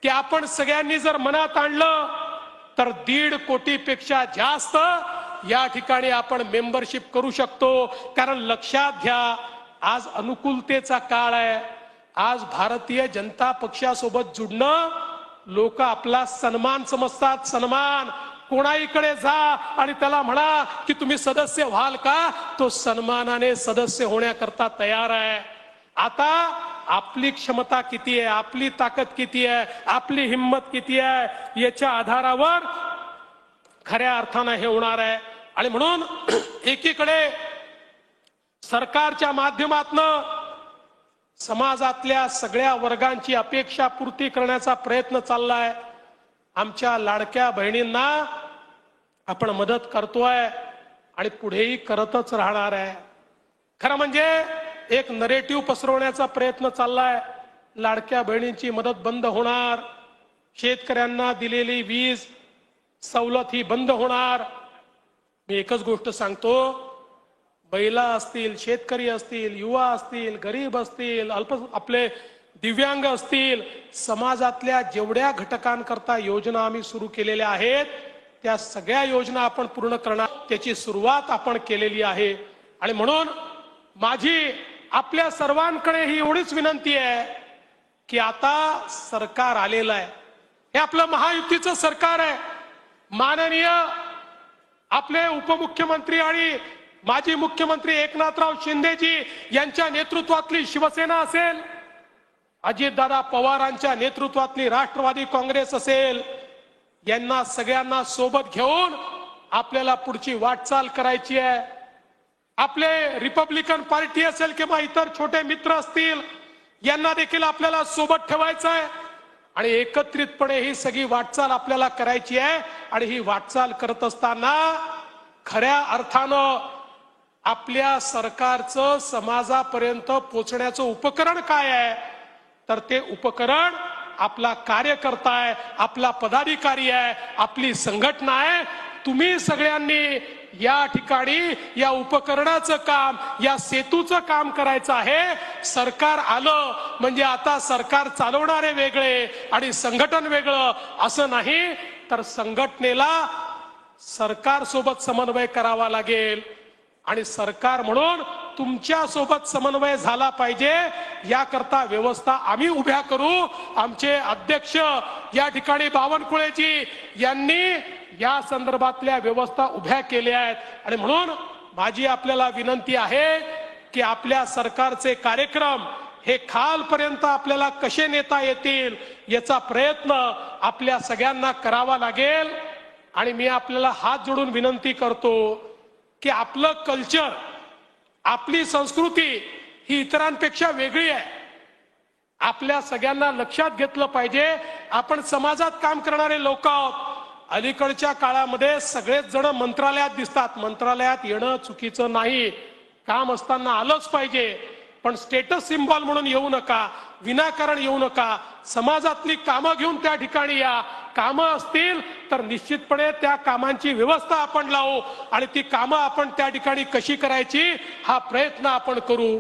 की आपण सगळ्यांनी जर मनात आणलं तर 1.5 कोटीपेक्षा जास्त या ठिकाणी आपण मेंबरशिप करू शकतो। कारण लक्षात घ्या, आज अनुकूलतेचा काळ आहे। आज भारतीय जनता पक्षासोबत जुडणं लोक आपला सन्मान समजतात। सन्मान कोणाहीकडे जा आणि त्याला म्हणा की तुम्ही सदस्य व्हाल का, तो सन्मानाने सदस्य होण्याकरता तयार आहे। आता आपली क्षमता किती आहे, आपली ताकद किती आहे, आपली हिम्मत किती आहे, याच्या आधारावर खऱ्या अर्थाने हे होणार आहे। आणि म्हणून एकीकडे सरकारच्या माध्यमातून समाजातल्या सगळ्या वर्गांची अपेक्षा पूर्ती करण्याचा प्रयत्न चाललाय। आमच्या लाडक्या बहिणींना आपण मदत करतोय आणि पुढेही करतच राहणार आहे। खरं म्हणजे एक नरेटिव्ह पसरवण्याचा प्रयत्न चाललाय, लाडक्या बहिणींची मदत बंद होणार, शेतकऱ्यांना दिलेली वीज सवलत ही बंद होणार। मी एकच गोष्ट सांगतो, महिला असतील, शेतकरी असतील, युवा असतील, गरीब असतील, आपले दिव्यांग असतील, समाजातल्या जेवढ्या घटकांकरता योजना आम्ही सुरू केलेल्या आहेत त्या सगळ्या योजना आपण पूर्ण करणार, त्याची सुरुवात आपण केलेली आहे। आणि म्हणून माझी आपल्या सर्वांकडे ही एवढीच विनंती आहे की आता सरकार आलेलं आहे, हे आपलं महायुतीचं सरकार आहे। माननीय आपले उपमुख्यमंत्री आणि माजी मुख्यमंत्री एकनाथराव शिंदेजी यांच्या नेतृत्वातली शिवसेना असेल, अजितदादा पवारांच्या नेतृत्वातली राष्ट्रवादी काँग्रेस असेल, यांना सगळ्यांना सोबत घेऊन आपल्याला पुढची वाटचाल करायची आहे। आपले रिपब्लिकन पार्टी असेल किंवा इतर छोटे मित्र असतील, यांना देखील आपल्याला सोबत ठेवायचं आहे आणि एकत्रितपणे ही सगळी वाटचाल आपल्याला करायची आहे। आणि ही वाटचाल करत असताना खऱ्या अर्थानं आपल्या सरकारचं समाजापर्यंत पोहोचण्याचं उपकरण काय आहे, तर ते उपकरण आपला कार्यकर्ता आहे, आपला पदाधिकारी आहे, आपली संघटना आहे। तुम्ही सगळ्यांनी या ठिकाणी या उपकरणाचं काम, या सेतूचं काम करायचं आहे। सरकार आलं म्हणजे आता सरकार चालवणारे वेगळे आणि संघटन वेगळं असं नाही, तर संघटनेला सरकार सोबत समन्वय करावा लागेल आणि सरकार म्हणून तुमच्या सोबत समन्वय झाला पाहिजे, याकरता व्यवस्था आम्ही उभ्या करू। आमचे अध्यक्ष या ठिकाणी बावनकुळेजी यांनी या संदर्भातल्या व्यवस्था उभ्या केल्या आहेत। आणि म्हणून माझी आपल्याला विनंती आहे की आपल्या सरकारचे कार्यक्रम हे खालपर्यंत आपल्याला कसे नेता येतील याचा प्रयत्न आपल्या सगळ्यांना करावा लागेल। आणि मी आपल्याला हात जोडून विनंती करतो की आपलं कल्चर, आपली संस्कृती ही इतरांपेक्षा वेगळी आहे। आपल्या सगळ्यांना लक्षात घेतलं पाहिजे, आपण समाजात काम करणारे लोक आहोत। अलीकडच्या काळामध्ये सगळेच जण मंत्रालयात दिसतात, मंत्रालयात येणं चुकीचं नाही, काम असताना आलंच पाहिजे, पण स्टेटस सिम्बॉल म्हणून येऊ नका, विनाकारण येऊ नका। समाजातली कामं घेऊन त्या ठिकाणी या, कामं असतील तर निश्चितपणे त्या कामांची व्यवस्था आपण लावू आणि ती कामं आपण त्या ठिकाणी कशी करायची हा प्रयत्न आपण करू।